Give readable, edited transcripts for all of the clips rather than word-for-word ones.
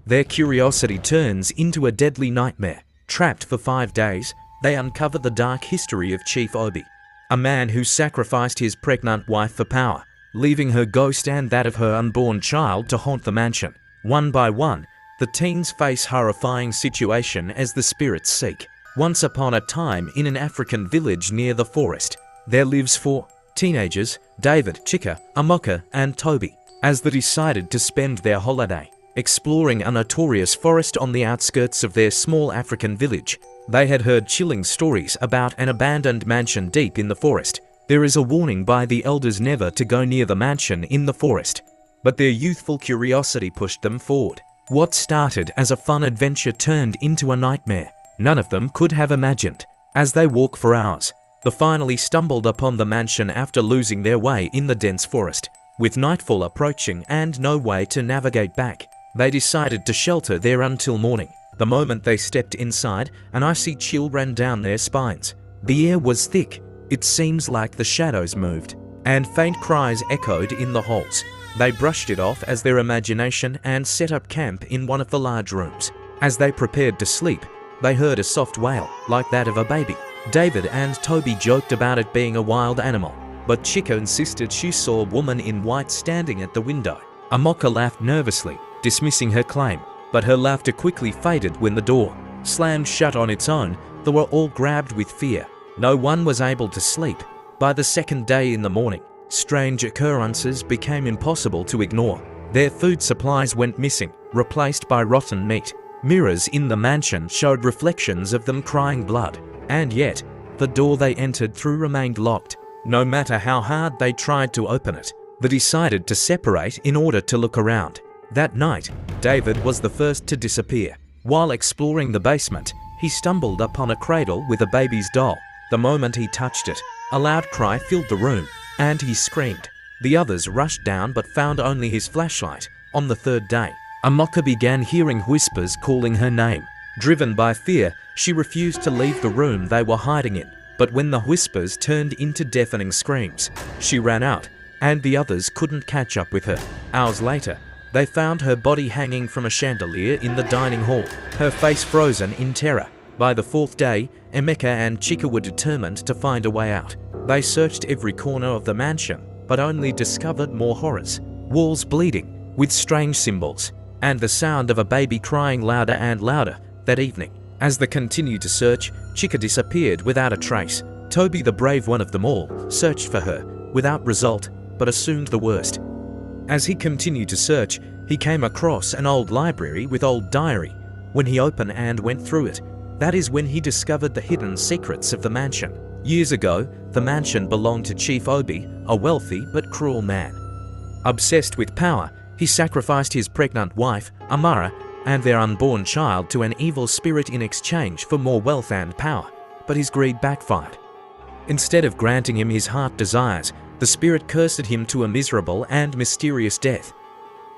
Their curiosity turns into a deadly nightmare. Trapped for 5 days, they uncover the dark history of Chief Obi, a man who sacrificed his pregnant wife for power, leaving her ghost and that of her unborn child to haunt the mansion. One by one, the teens face horrifying situation as the spirits seek. Once upon a time in an African village near the forest, there lives 4 teenagers, David, Chika, Amoka, and Toby, as they decided to spend their holiday exploring a notorious forest on the outskirts of their small African village. They had heard chilling stories about an abandoned mansion deep in the forest. There is a warning by the elders never to go near the mansion in the forest, but their youthful curiosity pushed them forward. What started as a fun adventure turned into a nightmare none of them could have imagined. As they walk for hours, they finally stumbled upon the mansion after losing their way in the dense forest. With nightfall approaching and no way to navigate back, they decided to shelter there until morning. The moment they stepped inside, an icy chill ran down their spines. The air was thick. It seems like the shadows moved, and faint cries echoed in the halls. They brushed it off as their imagination and set up camp in one of the large rooms. As they prepared to sleep, they heard a soft wail, like that of a baby. David and Toby joked about it being a wild animal, but Chika insisted she saw a woman in white standing at the window. Amoka laughed nervously, dismissing her claim, but her laughter quickly faded when the door slammed shut on its own. They were all grabbed with fear. No one was able to sleep. By the second day in the morning, strange occurrences became impossible to ignore. Their food supplies went missing, replaced by rotten meat. Mirrors in the mansion showed reflections of them crying blood, and yet, the door they entered through remained locked. No matter how hard they tried to open it, they decided to separate in order to look around. That night, David was the first to disappear. While exploring the basement, he stumbled upon a cradle with a baby's doll. The moment he touched it, a loud cry filled the room, and he screamed. The others rushed down but found only his flashlight. On the 3rd day, Amoka began hearing whispers calling her name. Driven by fear, she refused to leave the room they were hiding in. But when the whispers turned into deafening screams, she ran out, and the others couldn't catch up with her. Hours later, they found her body hanging from a chandelier in the dining hall, her face frozen in terror. By the 4th day, Emeka and Chika were determined to find a way out. They searched every corner of the mansion, but only discovered more horrors. Walls bleeding, with strange symbols, and the sound of a baby crying louder and louder. That evening, as they continued to search, Chika disappeared without a trace. Toby, the brave one of them all, searched for her, without result, but assumed the worst. As he continued to search, he came across an old library with old diary. When he opened and went through it, that is when he discovered the hidden secrets of the mansion. Years ago, the mansion belonged to Chief Obi, a wealthy but cruel man. Obsessed with power, he sacrificed his pregnant wife, Amara, and their unborn child to an evil spirit in exchange for more wealth and power. But his greed backfired. Instead of granting him his heart desires, the spirit cursed him to a miserable and mysterious death.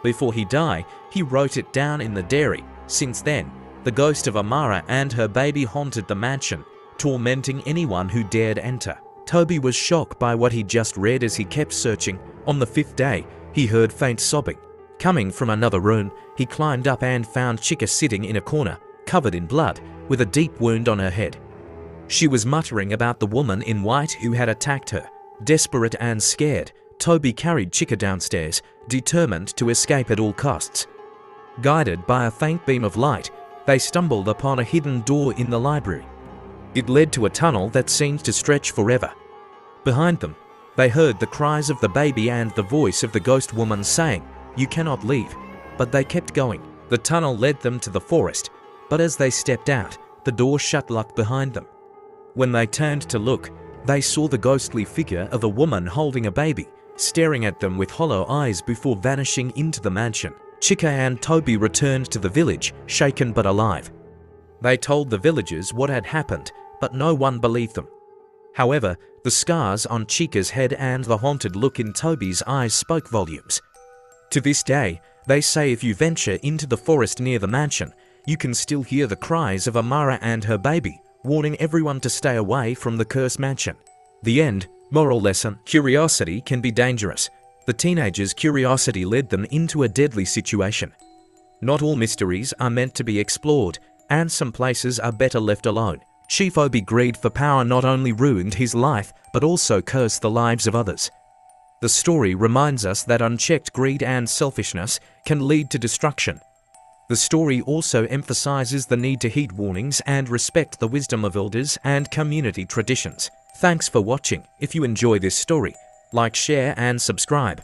Before he died, he wrote it down in the diary. Since then, the ghost of Amara and her baby haunted the mansion, tormenting anyone who dared enter. Toby was shocked by what he just read as he kept searching. On the 5th day, he heard faint sobbing. Coming from another room, he climbed up and found Chika sitting in a corner, covered in blood, with a deep wound on her head. She was muttering about the woman in white who had attacked her. Desperate and scared, Toby carried Chika downstairs, determined to escape at all costs. Guided by a faint beam of light, they stumbled upon a hidden door in the library. It led to a tunnel that seemed to stretch forever. Behind them, they heard the cries of the baby and the voice of the ghost woman saying, "You cannot leave." But they kept going. The tunnel led them to the forest, but as they stepped out, the door shut locked behind them. When they turned to look, they saw the ghostly figure of a woman holding a baby, staring at them with hollow eyes before vanishing into the mansion. Chika and Toby returned to the village, shaken but alive. They told the villagers what had happened, but no one believed them. However, the scars on Chika's head and the haunted look in Toby's eyes spoke volumes. To this day, they say if you venture into the forest near the mansion, you can still hear the cries of Amara and her baby, warning everyone to stay away from the cursed mansion. The end. Moral lesson: curiosity can be dangerous. The teenagers' curiosity led them into a deadly situation. Not all mysteries are meant to be explored, and some places are better left alone. Chief Obi's greed for power not only ruined his life, but also cursed the lives of others. The story reminds us that unchecked greed and selfishness can lead to destruction. The story also emphasizes the need to heed warnings and respect the wisdom of elders and community traditions. Thanks for watching. If you enjoy this story, like, share and subscribe.